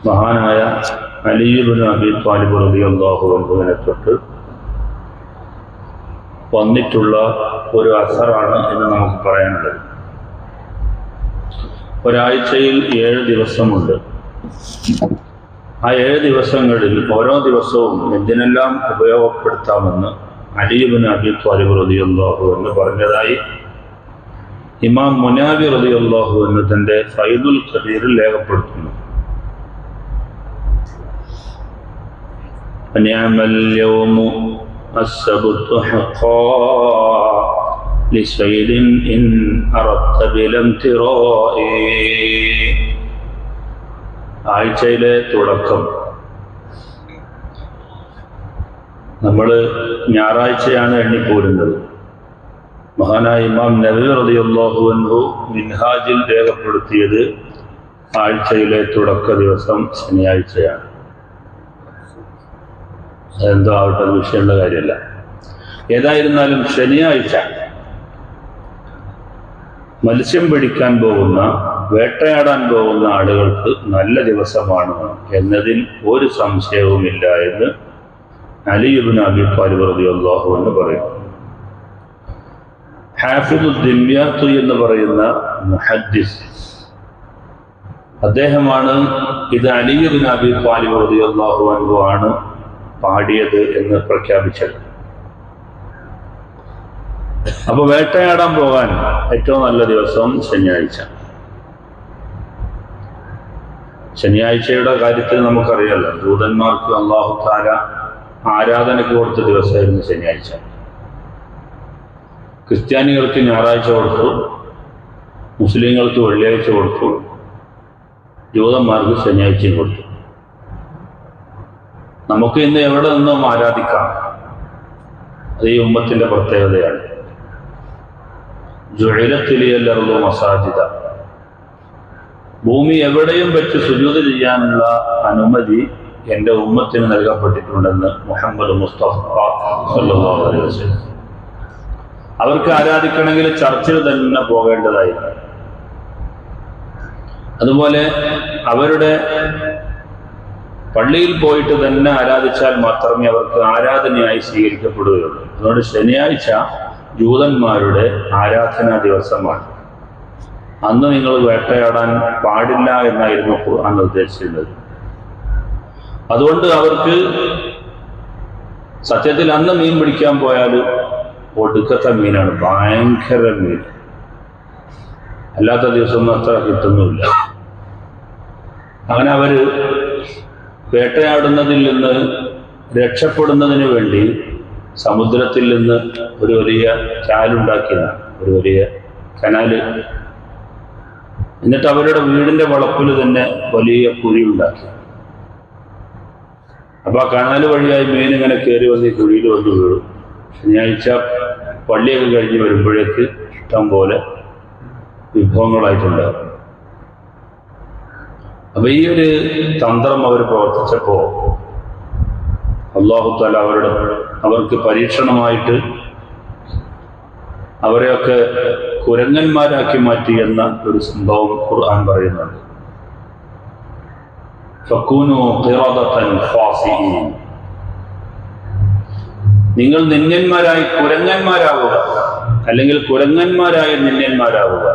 മഹാനായ അലി ഇബ്നു അബീ ത്വാലിബ് റളിയല്ലാഹു അൻഹുവിനെ തൊട്ട് വന്നിട്ടുള്ള ഒരു അസറാണ് എന്ന് നമുക്ക് പറയാനുള്ളത്. ഒരാഴ്ചയിൽ 7 ദിവസമുണ്ട്. ആ 7 ദിവസങ്ങളിൽ ഓരോ ദിവസവും എന്തിനെല്ലാം ഉപയോഗപ്പെടുത്താമെന്ന് അലി ഇബ്നു അബീ ത്വാലിബ് റളിയല്ലാഹു അൻഹു പറഞ്ഞതായി ഇമാം മുനാവി റളിയല്ലാഹു അൻഹു തന്റെ ഫൈദുൽ ഖദീറിൽ രേഖപ്പെടുത്തുന്നു. നിഅമൽ യൗമു അസ്സബ്തു ഹഖാ ലിസൈദിൻ ഇൻ അറദ്ത ബിലംതിറാഇ. ആഴ്ചയിലെ തുടക്കം നമ്മൾ ഞായറാഴ്ചയാണ് എണ്ണിപ്പോരുന്നത്. മഹാനായ ഇമാം നവവി റളിയല്ലാഹു അൻഹു മിൻഹാജിൽ രേഖപ്പെടുത്തിയത് ആഴ്ചയിലെ തുടക്ക ദിവസം ശനിയാഴ്ചയാണ്. അതെന്തോ ആവട്ടെ, വിഷയമുള്ള കാര്യമല്ല. ഏതായിരുന്നാലും ശനിയാഴ്ച മത്സ്യം പിടിക്കാൻ പോകുന്ന, വേട്ടയാടാൻ പോകുന്ന ആളുകൾക്ക് നല്ല ദിവസമാണ് എന്നതിൽ ഒരു സംശയവുമില്ല എന്ന് അലി ഇബ്നു അബീ ത്വാലിബ് റളിയല്ലാഹു അൻഹു പറയുന്നു. ഹാഫിദു ദിമ്യാത്ത് എന്ന് പറയുന്ന മുഹദ്ദിസ്, അദ്ദേഹമാണ് ഇത് അലി ഇബ്നു അബീ ത്വാലിബ് റളിയല്ലാഹു അൻഹു ആണ് പാടിയത് എന്ന് പ്രഖ്യാപിച്ചത്. അപ്പൊ വേട്ടയാടാൻ പോകാൻ ഏറ്റവും നല്ല ദിവസം ശനിയാഴ്ച. ശനിയാഴ്ചയുടെ കാര്യത്തിൽ നമുക്കറിയാലോ, ജൂതന്മാർക്ക് അല്ലാഹു തആല ആരാധനയ്ക്ക് കൊടുത്ത ദിവസമായിരുന്നു ശനിയാഴ്ച. ക്രിസ്ത്യാനികൾക്ക് ഞായറാഴ്ച കൊടുത്തു, മുസ്ലിങ്ങൾക്ക് വെള്ളിയാഴ്ച കൊടുത്തു, ജൂതന്മാർക്ക് ശനിയാഴ്ചയും കൊടുത്തു. നമുക്ക് ഇന്ന് എവിടെ നിന്നും ആരാധിക്കാം. അത് ഈ ഉമ്മത്തിന്റെ പ്രത്യേകതയാണ്. ജുഇലത്ത് ലിയൽ അർളു മസാജിദ, ഭൂമി എവിടെയും വെച്ച് സുജൂദ് ചെയ്യാനുള്ള അനുമതി എൻ്റെ ഉമ്മത്തിന് നൽകപ്പെട്ടിട്ടുണ്ടെന്ന് മുഹമ്മദ് മുസ്തഫ സല്ലല്ലാഹു അലൈഹി വസല്ലം. അവർക്ക് ആരാധിക്കണമെങ്കിൽ ചർച്ചിൽ തന്നെ പോകേണ്ടതായിരുന്നു. അതുപോലെ അവരുടെ പള്ളിയിൽ പോയിട്ട് തന്നെ ആരാധിച്ചാൽ മാത്രമേ അവർക്ക് ആരാധനയായി സ്വീകരിക്കപ്പെടുകയുള്ളൂ. അതുകൊണ്ട് ശനിയാഴ്ച ജൂതന്മാരുടെ ആരാധനാ ദിവസമാണ്. അന്ന് നിങ്ങൾ വേട്ടയാടാൻ പാടില്ല എന്നായിരുന്നു ഖുർആൻ നിർദ്ദേശിച്ചിരുന്നത്. അതുകൊണ്ട് അവർക്ക് സത്യത്തിൽ അന്ന് മീൻ പിടിക്കാൻ പോയാൽ ഒടുക്കത്തെ മീനാണ്, ഭയങ്കര മീൻ. അല്ലാത്ത ദിവസമൊന്നും അത്ര കിട്ടുന്നുമില്ല. അങ്ങനെ അവര് വേട്ടയാടുന്നതിൽ നിന്ന് രക്ഷപ്പെടുന്നതിന് വേണ്ടി സമുദ്രത്തിൽ നിന്ന് ഒരു വലിയ ചാലുണ്ടാക്കിയതാണ്, ഒരു വലിയ കനാല്. എന്നിട്ട് അവരുടെ വീടിന്റെ വളപ്പിൽ തന്നെ വലിയ കുഴി ഉണ്ടാക്കി. അപ്പൊ ആ കനാല് വഴിയായി മീൻ ഇങ്ങനെ കയറി വന്ന് ഈ കുഴിയിൽ വന്ന് വീഴും. ശനിയാഴ്ച പള്ളിയൊക്കെ കഴിഞ്ഞ് വരുമ്പോഴേക്ക് ഇഷ്ടം പോലെ വിഭവങ്ങളായിട്ടുണ്ടാകും. അപ്പൊ ഈ ഒരു തന്ത്രം അവർ പ്രവർത്തിച്ചപ്പോ അല്ലാഹു തആല അവർക്ക് പരീക്ഷണമായിട്ട് അവരെയൊക്കെ കുരങ്ങന്മാരാക്കി മാറ്റി എന്ന ഒരു സംഭവം ഖുർആൻ പറയുന്നുണ്ട്. ഫകൂനു ഖിറദതൻ ഖാസിഈൻ, നിങ്ങൾ നിന്യന്മാരായി കുരങ്ങന്മാരാവുക, അല്ലെങ്കിൽ കുരങ്ങന്മാരായ നിന്യന്മാരാവുക.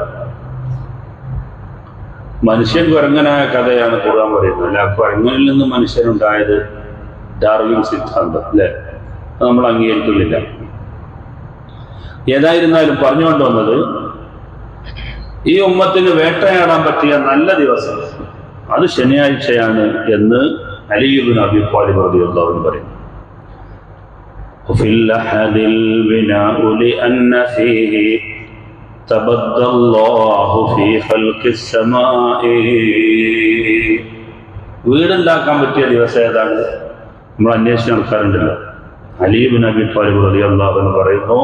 മനുഷ്യൻ കുരങ്ങനായ കഥയാണ് ഖുർആൻ പറയുന്നത്. അല്ല, കുരങ്ങനിൽ നിന്ന് മനുഷ്യനുണ്ടായത് ഡാർവിൻ സിദ്ധാന്തം അല്ലേ, അത് നമ്മൾ അംഗീകരിക്കുന്നില്ല. ഏതായിരുന്നാലും പറഞ്ഞുകൊണ്ട് വന്നത്, ഈ ഉമ്മത്തിന് വേട്ടയാടാൻ പറ്റിയ നല്ല ദിവസം അത് ശനിയാഴ്ചയാണ് എന്ന് അലി ഇബ്നു അബീ ത്വാലിബ് റളിയല്ലാഹു അൻഹു പറയുന്നു. ഫിൽ അഹദിൽ ബിനാഉ ലിഅന്ന ഫീഹി തബദ്ദല്ലാഹു ഫീ ഖൽഖിസ് സമാഇ. വീടുണ്ടാക്കാൻ പറ്റിയ ദിവസം ഏതാണ്? നമ്മൾ അന്വേഷിച്ച് നടക്കാറുണ്ടല്ലോ. അലി ഇബ്നു അബീ ത്വാലിബ് റളിയല്ലാഹു അൻഹു പറയുന്നു,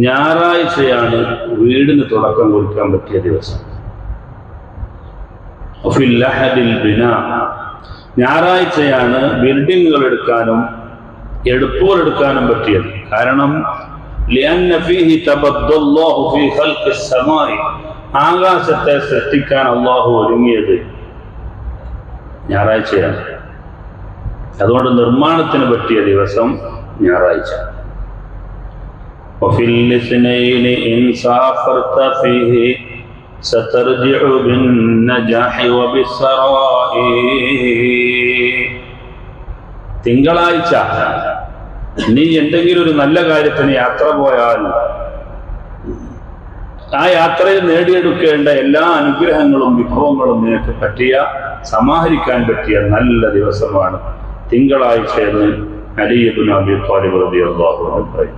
ഞായറാഴ്ചയാണ് വീടിന് തുടക്കം കുറിക്കാൻ പറ്റിയ ദിവസം. ഫിൽ അഹദിൽ ബിനാ, ഞായറാഴ്ചയാണ് ബിൽഡിങ്ങുകൾ എടുക്കാനും എടുപ്പുകൾ എടുക്കാനും പറ്റിയത്. കാരണം ലിഅന്ന ഫീഹി തബദ്ദല്ലാഹു ഫീ ഖൽഖിസ് സമാഇ, ആകാശത്തെ സൃഷ്ടിക്കാൻ അല്ലാഹു ഒരുങ്ങിയത് ഞായറാഴ്ചയാണ്. അതുകൊണ്ട് നിർമ്മാണത്തിന് പറ്റിയ ദിവസം ഞായറാഴ്ച. وفي الاثنين إن سافرت فيه سترجع بالنجاح وبالثراء. തിങ്കളാഴ്ച നീ എന്തെങ്കിലും ഒരു നല്ല കാര്യത്തിന് യാത്ര പോയാൽ ആ യാത്രയിൽ നേടിയെടുക്കേണ്ട എല്ലാ അനുഗ്രഹങ്ങളും വിഭവങ്ങളും നിനക്ക് പറ്റിയ സമാഹരിക്കാൻ പറ്റിയ നല്ല ദിവസമാണ് തിങ്കളാഴ്ച എന്ന് അലി ഇബ്നു അബീ ത്വാലിബ് റളിയല്ലാഹു അൻഹു പറയും.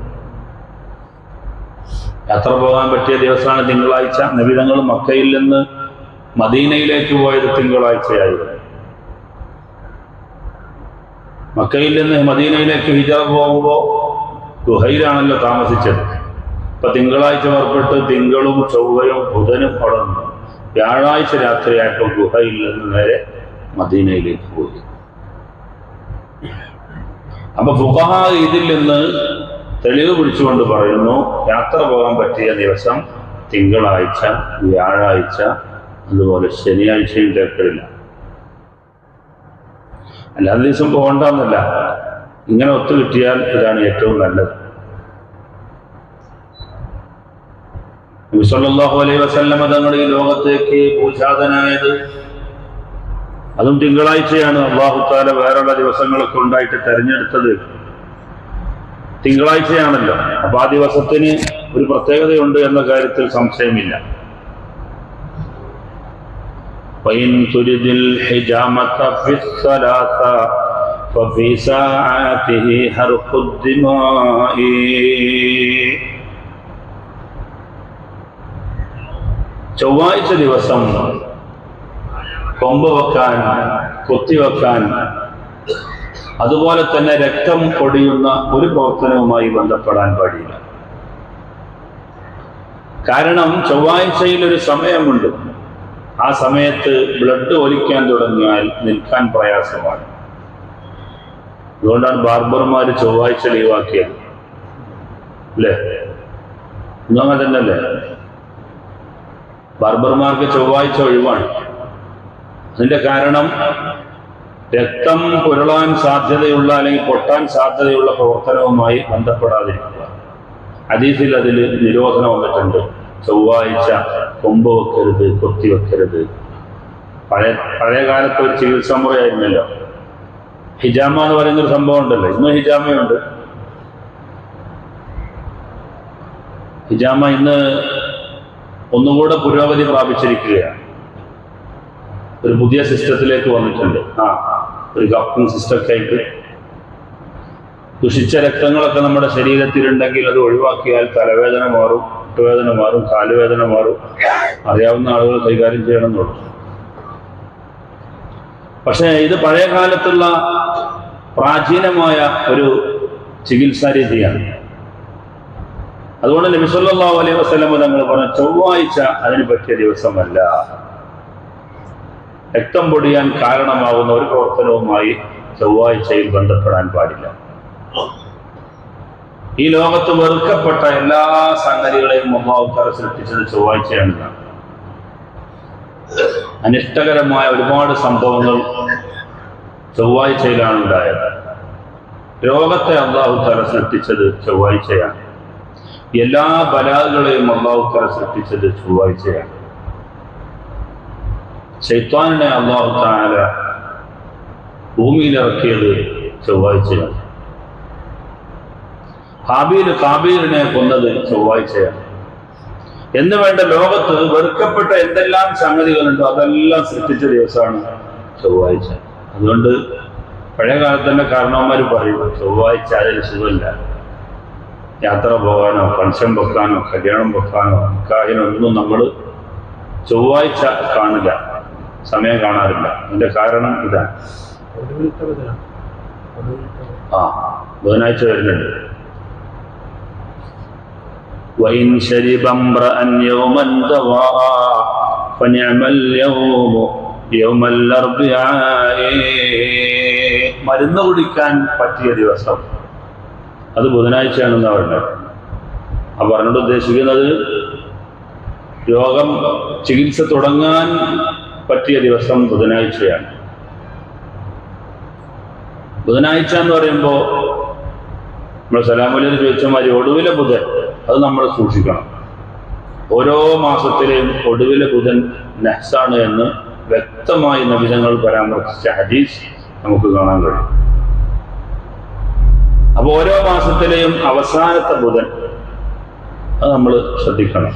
യാത്ര പോകാൻ പറ്റിയ ദിവസമാണ് തിങ്കളാഴ്ച. നബി തങ്ങൾ മക്കയിൽ നിന്ന് മദീനയിലേക്ക് പോയത് തിങ്കളാഴ്ചയായിരുന്നു. മക്കയിൽ നിന്ന് മദീനയിലേക്ക് ഹിജറ പോകുമ്പോൾ ഗുഹയിലാണല്ലോ താമസിച്ചത്. ഇപ്പൊ തിങ്കളാഴ്ച പുറപ്പെട്ട് തിങ്കളും ചൊവ്വയും ബുധനും അവിടെ നിന്നു. വ്യാഴാഴ്ച രാത്രിയായപ്പോൾ ഗുഹയിൽ നിന്ന് നേരെ മദീനയിലേക്ക് പോയി. അപ്പൊ ഫുഖഹാ ഇതിൽ നിന്ന് തെളിവ് പിടിച്ചുകൊണ്ട് പറയുന്നു, യാത്ര പോകാൻ പറ്റിയ ദിവസം തിങ്കളാഴ്ച, വ്യാഴാഴ്ച, അതുപോലെ ശനിയാഴ്ചയും തേക്കടില്ല. അല്ലാത്ത ദിവസം പോകണ്ടെന്നല്ല, ഇങ്ങനെ ഒത്തു കിട്ടിയാൽ ഇതാണ് ഏറ്റവും നല്ലത്. നബി സല്ലല്ലാഹു അലൈഹി വസല്ലമ തങ്ങൾ ഈ ലോകത്തേക്ക് പൂജാതനായത് അതും തിങ്കളാഴ്ചയാണ്. അല്ലാഹു തആല വേറെയുള്ള ദിവസങ്ങളൊക്കെ ഉണ്ടായിട്ട് തെരഞ്ഞെടുത്തത് തിങ്കളാഴ്ചയാണല്ലോ. അപ്പൊ ആ ദിവസത്തിന് ഒരു പ്രത്യേകതയുണ്ട് എന്ന കാര്യത്തിൽ സംശയമില്ല. وَإِن تُرِدِ الْحِجَامَةَ فِي الثَّلَاثَةِ فَفِي سَاعَاتِهِ حَرْقُ الدِّمَاءِ. ചൊവ്വാഴ്ച ദിവസം കൊമ്പ് വെക്കാൻ, കൊത്തിവെക്കാൻ, അതുപോലെ തന്നെ രക്തം പൊടിയുന്ന ഒരു പ്രവർത്തനവുമായി ബന്ധപ്പെടാൻ പാടില്ല. കാരണം ചൊവ്വാഴ്ചയിൽ ഒരു സമയമുണ്ട്. ആ സമയത്ത് ബ്ലഡ് ഒലിക്കാൻ തുടങ്ങിയാൽ നിൽക്കാൻ പ്രയാസമാണ്. അതുകൊണ്ടാണ് ബാർബർമാർ ചൊവ്വാഴ്ച ലീവാക്കിയത്, അല്ലേ? ഇന്നങ്ങനെ തന്നെയല്ലേ? ബാർബർമാർക്ക് ചൊവ്വാഴ്ച ഒഴിവാണ്. അതിന്റെ കാരണം രക്തം പുരളാൻ സാധ്യതയുള്ള അല്ലെങ്കിൽ പൊട്ടാൻ സാധ്യതയുള്ള പ്രവർത്തനവുമായി ബന്ധപ്പെടാതിരിക്കുക. ഹദീസിൽ അതിൽ നിരോധനം വന്നിട്ടുണ്ട്. ചൊവ്വാഴ്ച കൊമ്പ് വെക്കരുത്, കൊത്തിവെക്കരുത്. പഴയ കാലത്ത് ഒരു ചികിത്സാ മുറയായിരുന്നല്ലോ ഹിജാമ എന്ന് പറയുന്നൊരു സംഭവം ഉണ്ടല്ലോ. ഇന്ന് ഹിജാമയുണ്ട്. ഹിജാമ ഇന്ന് ഒന്നുകൂടെ പുരോഗതി പ്രാപിച്ചിരിക്കുകയാണ്. ഒരു പുതിയ സിസ്റ്റത്തിലേക്ക് വന്നിട്ടുണ്ട്. ഒരു കപ്പിംഗ് സിസ്റ്റമൊക്കെ ആയിട്ട് ദുഷിച്ച രക്തങ്ങളൊക്കെ നമ്മുടെ ശരീരത്തിലുണ്ടെങ്കിൽ അത് ഒഴിവാക്കിയാൽ തലവേദന മാറും, മുട്ടുവേദന മാറും, കാലുവേദന മാറും. അറിയാവുന്ന ആളുകൾ കൈകാര്യം ചെയ്യണമെന്നുള്ളൂ. പക്ഷേ ഇത് പഴയ കാലത്തുള്ള പ്രാചീനമായ ഒരു ചികിത്സാ രീതിയാണ്. അതുകൊണ്ട് നബി സല്ലല്ലാഹു അലൈഹി വസല്ലം തങ്ങൾ പറഞ്ഞ ചൊവ്വാഴ്ച അതിന് പറ്റിയ ദിവസമല്ല. രക്തം പൊടിയാൻ കാരണമാകുന്ന ഒരു പ്രവർത്തനവുമായി ചൊവ്വാഴ്ചയിൽ ബന്ധപ്പെടാൻ പാടില്ല. ഈ ലോകത്ത് വെറുക്കപ്പെട്ട എല്ലാ സംഗതികളെയും അല്ലാഹു തആല സൃഷ്ടിച്ചത് ചൊവ്വാഴ്ചയാണ്. അനിഷ്ടകരമായ ഒരുപാട് സംഭവങ്ങൾ ചൊവ്വാഴ്ചയിലാണ് ഉണ്ടായത്. രോഗത്തെ അല്ലാഹു തആല സൃഷ്ടിച്ചത് ചൊവ്വാഴ്ചയാണ്. എല്ലാ ബലാകളെയും അല്ലാഹു തആല സൃഷ്ടിച്ചത് ചൊവ്വാഴ്ചയാണ്. ശൈത്താനിനെ അല്ലാഹു തആല ഭൂമിയിലിറക്കിയത് ചൊവ്വാഴ്ചയാണ്. ഹാബീൽ കാബീലിനെ കൊന്നത് ചൊവ്വാഴ്ചയാണ്. എന്ന് വേണ്ട ലോകത്ത് വെറുക്കപ്പെട്ട എന്തെല്ലാം സംഗതികളുണ്ടോ അതെല്ലാം സൃഷ്ടിച്ച ദിവസമാണ് ചൊവ്വാഴ്ച. അതുകൊണ്ട് പഴയ കാലത്ത് തന്നെ കാരണവന്മാർ പറയും ചൊവ്വാഴ്ച അതിൽ സുഖമില്ല. യാത്ര പോകാനോ ഫംഗ്ഷൻ വെക്കാനോ കല്യാണം വെക്കാനോ നിക്കാഹിനോ ഒന്നും നമ്മൾ ചൊവ്വാഴ്ച കാണില്ല, സമയം കാണാറില്ല. അതിന്റെ കാരണം ഇതാണ്. ബുധനാഴ്ച വരുന്നുണ്ട്. وإن شرب امرأ يوما دواء فنعم اليوم يوم الأربعاء. മരുന്ന് കുടിക്കാൻ പറ്റിയ ദിവസം അത് ബുധനാഴ്ചയാണെന്ന് പറഞ്ഞത്. ആ പറഞ്ഞോട് ഉദ്ദേശിക്കുന്നത് രോഗം ചികിത്സ തുടങ്ങാൻ പറ്റിയ ദിവസം ബുധനാഴ്ചയാണ്. ബുധനാഴ്ച എന്ന് പറയുമ്പോൾ നമ്മൾ സലാമുലിന് ചോദിച്ച മാതിരി ഒടുവിലെ ബുധൻ അത് നമ്മൾ സൂക്ഷിക്കണം. ഓരോ മാസത്തിലെയും ഒടുവിലെ ബുധൻ നഹ്സാണ് എന്ന് വ്യക്തമായി നബിതങ്ങൾ പരാമർശിച്ച ഹദീസ് നമുക്ക് കാണാൻ കഴിയും. അപ്പോൾ ഓരോ മാസത്തിലെയും അവസാനത്തെ ബുധൻ അത് നമ്മൾ ശ്രദ്ധിക്കണം.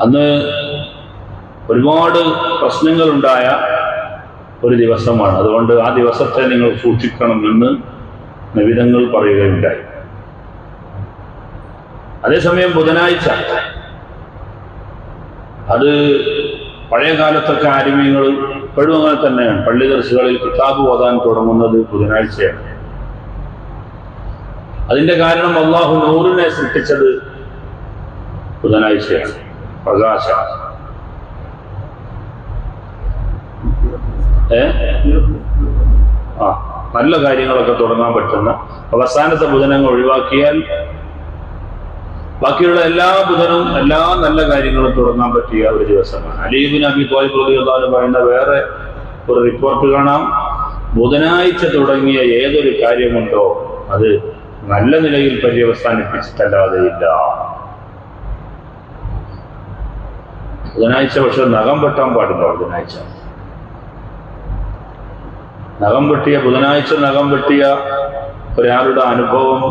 അന്ന് ഒരുപാട് പ്രശ്നങ്ങളുണ്ടായ ഒരു ദിവസമാണ്. അതുകൊണ്ട് ആ ദിവസത്തെ നിങ്ങൾ സൂക്ഷിക്കണം എന്ന് നബിതങ്ങൾ പറയുകയുണ്ടായി. അതേസമയം ബുധനാഴ്ച അത് പഴയ കാലത്തൊക്കെ ആലിമീങ്ങൾ ഇപ്പോഴും അങ്ങനെ തന്നെയാണ്. പള്ളി ദർസുകളിൽ കിതാബ് ഓതാൻ തുടങ്ങുന്നത് ബുധനാഴ്ചയാണ്. അതിന്റെ കാരണം അല്ലാഹു നൂറിനെ സൃഷ്ടിച്ചത് ബുധനാഴ്ചയാണ്. പ്രകാശ നല്ല കാര്യങ്ങളൊക്കെ തുടങ്ങാൻ പറ്റുന്ന അവസാനത്തെ ബുധനങ്ങൾ ഒഴിവാക്കിയാൽ ബാക്കിയുള്ള എല്ലാ ബുധനും എല്ലാ നല്ല കാര്യങ്ങളും തുടങ്ങാൻ പറ്റിയ ഒരു ദിവസമാണ്. അലി ഇബ്നു അബീ ത്വാലിബ് റളിയല്ലാഹു അൻഹു പറയുന്ന വേറെ ഒരു റിപ്പോർട്ട് കാണാം. ബുധനാഴ്ച തുടങ്ങിയ ഏതൊരു കാര്യമുണ്ടോ അത് നല്ല നിലയിൽ പര്യവസാനിപ്പിച്ചിട്ടല്ലാതെ ഇല്ല. ബുധനാഴ്ച പക്ഷെ നഖം വെട്ടാൻ പാടില്ല. ബുധനാഴ്ച നഖം വെട്ടിയ ഒരാളുടെ അനുഭവം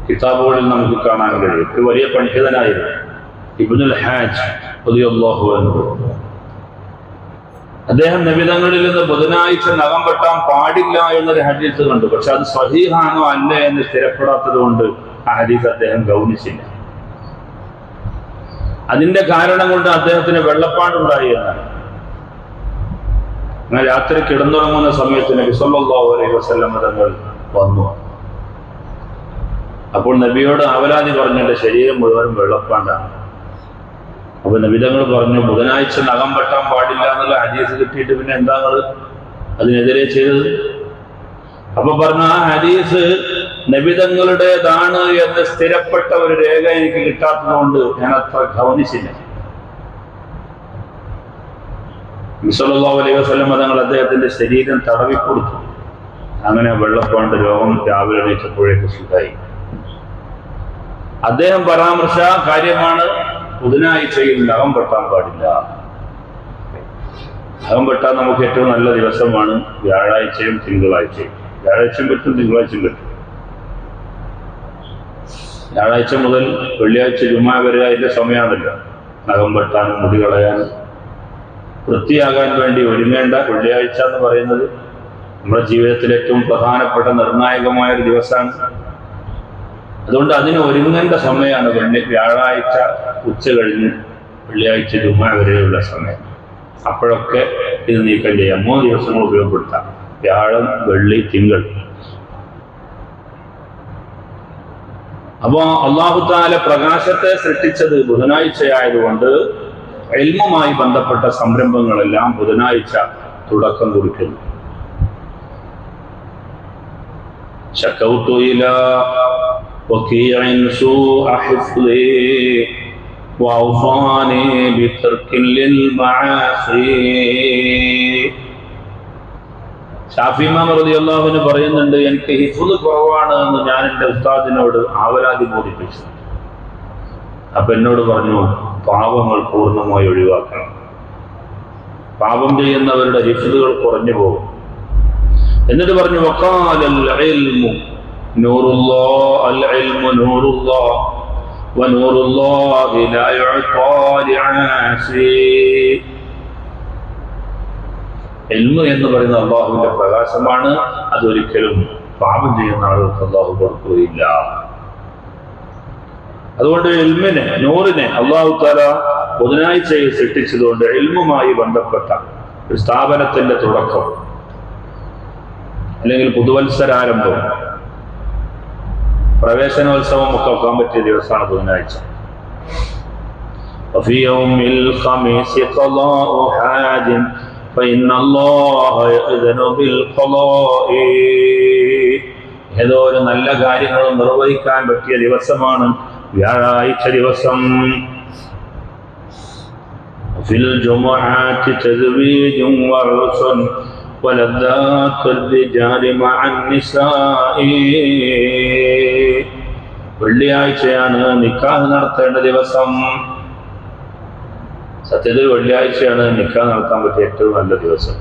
കിതാബുകളിൽ നമുക്ക് കാണാൻ കഴിയും. ഒരു വലിയ പണ്ഡിതനായിരുന്നു ഇബ്നുൽ ഹാജ് റളിയല്ലാഹു അൻഹു. അദ്ദേഹം നബിതങ്ങളിൽ നിന്ന് ബുധനാഴ്ച നഖം വെട്ടാൻ പാടില്ല എന്നൊരു ഹദീസ് കണ്ടു. പക്ഷെ അത് സ്വഹീഹാണോ അല്ല എന്ന് സ്ഥിരപ്പെടാത്തത് കൊണ്ട് ആ ഹദീസ് അദ്ദേഹം ഗൗനിച്ചില്ല. അതിന്റെ കാരണം കൊണ്ട് അദ്ദേഹത്തിന് വെള്ളപ്പാടുണ്ടായി എന്നാണ്. അങ്ങനെ രാത്രി കിടന്നുറങ്ങുന്ന സമയത്ത് നബി സല്ലല്ലാഹു അലൈഹി വസല്ലം തങ്ങൾ വന്നു. അപ്പോൾ നബിയോട് ആവലാതി പറഞ്ഞു, എൻ്റെ ശരീരം മുഴുവനും വെള്ളപ്പാണ്ടാണ്. അപ്പൊ നബിതങ്ങൾ പറഞ്ഞു, ബുധനാഴ്ച നഖം വെട്ടാൻ പാടില്ല എന്നുള്ള ഹദീസ് കിട്ടിയിട്ട് പിന്നെ എന്താ അതിനെതിരെ ചെയ്തത്? അപ്പൊ പറഞ്ഞു, ആ ഹദീസ് നബിതങ്ങളുടേതാണ് എന്ന് സ്ഥിരപ്പെട്ട ഒരു രേഖ എനിക്ക് കിട്ടാത്തത് കൊണ്ട് ഞാൻ അത്ര ഗൗനിച്ചില്ല. സല്ലല്ലാഹു അലൈഹി വസല്ലം തങ്ങൾ അദ്ദേഹത്തിന്റെ ശരീരം തടവിക്കൊടുത്തു. അങ്ങനെ വെള്ളപ്പാണ്ട് രോഗം രാവിലെ എണീറ്റപ്പോഴേക്ക് സുഖമായി. അദ്ദേഹം പരാമർശ കാര്യമാണ് ബുധനാഴ്ചയിൽ നഖം വെട്ടാൻ പാടില്ല. നഖം വെട്ടാൻ നമുക്ക് ഏറ്റവും നല്ല ദിവസമാണ് വ്യാഴാഴ്ചയും തിങ്കളാഴ്ചയും. വ്യാഴാഴ്ചയും പറ്റും, തിങ്കളാഴ്ചയും പറ്റും. വ്യാഴാഴ്ച മുതൽ വെള്ളിയാഴ്ച ജുമാ വരെ അതിന്റെ സമയമാണല്ലോ നഖം വെട്ടാനും മുടി കളയാനും വൃത്തിയാകാൻ വേണ്ടി ഒരുങ്ങേണ്ട വെള്ളിയാഴ്ച എന്ന് പറയുന്നത് നമ്മുടെ ജീവിതത്തിൽ ഏറ്റവും പ്രധാനപ്പെട്ട നിർണായകമായ ഒരു ദിവസമാണ്. അതുകൊണ്ട് അതിന് ഒരുങ്ങേണ്ട സമയമാണ് വ്യാഴാഴ്ച ഉച്ച കഴിഞ്ഞ് വെള്ളിയാഴ്ച ജുമാ വരെയുള്ള സമയം. അപ്പോഴൊക്കെ ഇത് നീക്കം ചെയ്യാം. 3 ദിവസങ്ങൾ ഉപയോഗപ്പെടുത്താം: വ്യാഴം, വെള്ളി, തിങ്കൾ. അപ്പോ അല്ലാഹു തആല പ്രകാശത്തെ സൃഷ്ടിച്ചത് ബുധനാഴ്ചയായതുകൊണ്ട് ഇൽമുമായി ബന്ധപ്പെട്ട സംരംഭങ്ങളെല്ലാം ബുധനാഴ്ച തുടക്കം കുറിക്കുന്നു. ശകൗതു ഇലാ വകീഇൻ സൂഅ ഹിഫ്ളി വഔസാനി ബിതർകിൻ ലിൽ മആസി. ശാഫി ഇമാം റളിയല്ലാഹു അൻഹു പറയുന്നുണ്ട്, എനിക്ക് ഹിഫ്ള് കുറവാണ് എന്ന് ഞാൻ എൻ്റെ ഉസ്താദിനോട് ആവലാതി ബോധിപ്പിച്ചു. അപ്പൊ എന്നോട് പറഞ്ഞു, പാപങ്ങൾ പൂർണ്ണമായി ഒഴിവാക്കണം. പാപം ചെയ്യുന്നവരുടെ ഹിഫ്ളുകൾ കുറഞ്ഞു പോകും. എന്നിട്ട് പറഞ്ഞു, വഖാലൽ ഇൽമു നൂറുല്ലാഹ്, അൽ ഇൽമു നൂറുല്ലാഹ് വനൂറുല്ലാഹി ലാ യുഅതാ ലിആസി. ഇൽമു എന്ന് പറയുന്ന അല്ലാഹുവിന്റെ പ്രകാശമാണ്. അതൊരിക്കലും പാപം ചെയ്യുന്ന ആളുകൾക്ക് അല്ലാഹു കൊടുക്കുകയില്ല. അതുകൊണ്ട് ഇൽമിനെ, നൂറിനെ അല്ലാഹു തആല ബുധനാഴ്ചയിൽ സൃഷ്ടിച്ചതുകൊണ്ട് ഇൽമുമായി ബന്ധപ്പെട്ട ഒരു സ്ഥാപനത്തിന്റെ തുടക്കം അല്ലെങ്കിൽ പുതുവത്സരാരംഭം, പ്രവേശനോത്സവം ഒക്കെ വെക്കാൻ പറ്റിയ ദിവസമാണ് ബുധനാഴ്ച. وفي يوم الخميس قضاء حاج فإن الله يأذن بالقضاء. ഏതോ ഒരു നല്ല കാര്യങ്ങൾ നിർവഹിക്കാൻ പറ്റിയ ദിവസമാണ് വ്യാഴാഴ്ച ദിവസം. ഫിൽ ജുമുഅത്തി തസ്ബീഹും വഉർസുൻ ولذات الرجال مع النساء. വെള്ളിയാഴ്ചയാണ് നിക്കാഹ് നടത്തേണ്ട ദിവസം. സത്യത്തിൽ വെള്ളിയാഴ്ചയാണ് നിക്കാഹ് നടത്താൻ പറ്റിയ ഏറ്റവും നല്ല ദിവസം.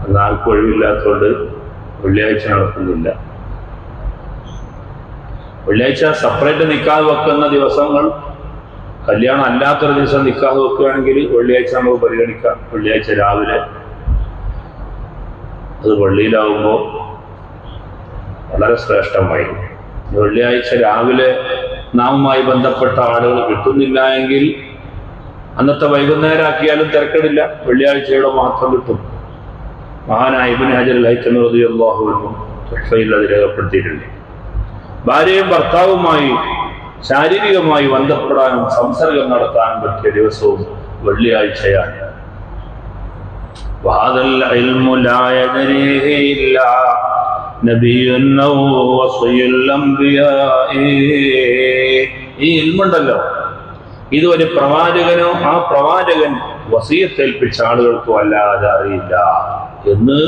അന്ന് ആർക്കും ഒഴിവില്ലാത്തതുകൊണ്ട് വെള്ളിയാഴ്ച നടത്തുന്നില്ല. വെള്ളിയാഴ്ച സെപ്പറേറ്റ് നിക്കാഹ് വെക്കുന്ന ദിവസങ്ങൾ, കല്യാണം അല്ലാത്തൊരു ദിവസം നിക്കാഹ് വെക്കുകയാണെങ്കിൽ വെള്ളിയാഴ്ച നമുക്ക് പരിഗണിക്കാം. വെള്ളിയാഴ്ച രാവിലെ, അത് പള്ളിയിലാവുമ്പോൾ വളരെ ശ്രേഷ്ഠമായി. വെള്ളിയാഴ്ച രാവിലെ നാമുമായി ബന്ധപ്പെട്ട ആളുകൾ കിട്ടുന്നില്ല എങ്കിൽ അന്നത്തെ വൈകുന്നേരം ആക്കിയാലും തിരക്കടില്ല, വെള്ളിയാഴ്ചയുടെ മാത്രം കിട്ടും. മഹാനായ ഇബ്നു ഹജർ അൽ-ഹൈതമി റളിയല്ലാഹു അൻഹു തുഹ്ഫയിൽ അത് രേഖപ്പെടുത്തിയിട്ടുണ്ട്. ഭാര്യയും ഭർത്താവുമായി ശാരീരികമായി ബന്ധപ്പെടാനും സംസർഗം നടത്താനും പറ്റിയ ദിവസവും വെള്ളിയാഴ്ചയാണ്. വഹദൽ ഇൽമു ലാ യദ്രീഹി ഇല്ലാ നബിയ്യുൻ ഔ വസിയ്യുൽ അംബിയാഇ. ഈ ഇൽമുണ്ടല്ലോ, ഇതൊരു പ്രവാചകനോ ആ പ്രവാചകൻ വസിയത്തേൽപ്പിച്ച ആളുകൾക്കോ അല്ലാതെ അറിയില്ല എന്ന്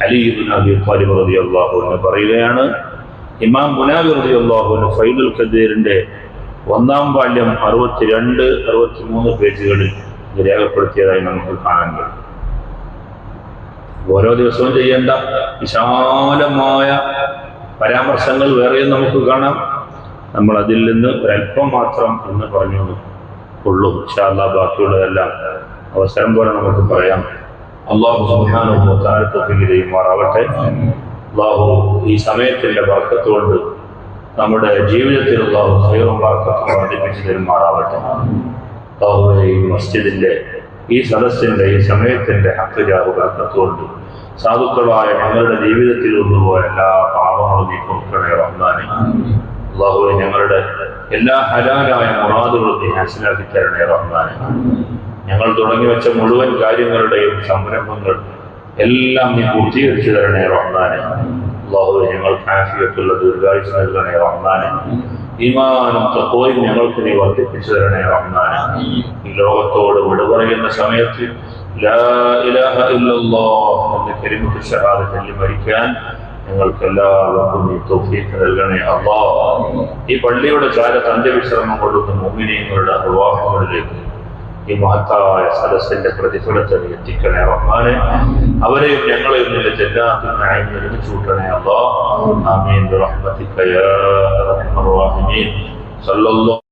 അലി ഇബ്നു അബീ ത്വാലിബ് റളിയല്ലാഹു അൻഹു പറയുകയാണ്. ഇമാം മുനാവി റളിയല്ലാഹു അൻഹു ഫൈദുൽ ഖദീറിന്റെ 1-ാം വാല്യം 62-63 പേജുകളിൽ ഇത് രേഖപ്പെടുത്തിയതായി നമുക്ക് കാണാൻ കഴിയും. ഓരോ ദിവസവും ചെയ്യേണ്ട വിശാലമായ പരാമർശങ്ങൾ വേറെയും നമുക്ക് കാണാം. നമ്മൾ അതിൽ നിന്ന് ഒരല്പം മാത്രം എന്ന് പറഞ്ഞു ഉള്ളൂ. ഇൻഷാ അല്ലാഹ് ബാക്കിയുള്ളതെല്ലാം അവസരം പോലെ നമുക്ക് പറയാം. അല്ലാഹു സുബ്ഹാനഹു വ തആല തൗഫീഖ് ചെയ്യുമാറാവട്ടെ. അല്ലാഹു ഈ സമയത്തിന്റെ ബർക്കത്ത് കൊണ്ട് നമ്മുടെ ജീവിതത്തിൽ അല്ലാഹു ഖൈറും ബർക്കത്തും വർദ്ധിപ്പിച്ചു തരുമാറാവട്ടെ. അല്ലാഹു ഈ മസ്ജിദിന്റെ, ഈ സദസ്സിന്റെ, ഈ സമയത്തിന്റെ ഹഖ് ജാഹു ബർക്കത്ത് കൊണ്ട് സാധുക്കളായ ഞങ്ങളുടെ ജീവിതത്തിൽ വന്നുപോയ എല്ലാ പാപങ്ങളും നീ പൊറുക്കണേ റഹ്മാനേ. അല്ലാഹുവേ, ഞങ്ങളുടെ എല്ലാ ഹലാലായ മുറാദുകളും നീ ഹാസിലാക്കി തരണേ റഹ്മാനേ. ഞങ്ങൾ തുടങ്ങി വെച്ച മുഴുവൻ കാര്യങ്ങളുടെയും സംരംഭങ്ങൾ എല്ലാം നീ പൂർത്തീകരിച്ചു തരണേ റഹ്മാനേ. അല്ലാഹുവേ, ഞങ്ങൾക്ക് ആഫിയത്തുള്ള ദീർഘായുസ്സ് നൽകണേ റഹ്മാനേ. ഈമാനും തഖ്വയും ഞങ്ങൾക്ക് നീ വർദ്ധിപ്പിച്ചു തരണേ റഹ്മാനേ. ഈ ലോകത്തോട് വിട പറയുന്ന സമയത്ത് ലാ ഇലാഹ ഇല്ലല്ലാഹ് എന്ന കലിമത്ത് ഷഹാദ ചൊല്ലി മരിക്കാൻ ഞങ്ങൾക്ക് എല്ലാവർക്കും നീ തൗഫീഖ് നൽകണേ അല്ലാഹ്. ഈ പള്ളിയുടെ ചാരത്ത് അന്ത്യവിശ്രമം കൊള്ളുന്ന മുഅ്മിനീങ്ങളുടെ അർവാഹുകളിലേക്ക് ഈ മഹത്തായ സദസ്സിന്റെ പ്രതിഫലത്തെ നീ എത്തിക്കണേ റഹ്മാനേ. അവരെയും ഞങ്ങളെയും നിന്റെ ജന്നാത്തുൽ നഈം നിർമ്മിച്ചു കൂട്ടണേ അല്ലാഹ്. ആമീൻ ബിറഹ്മതിക യാ അർഹമർ റഹീമീൻ. സല്ലല്ലാഹു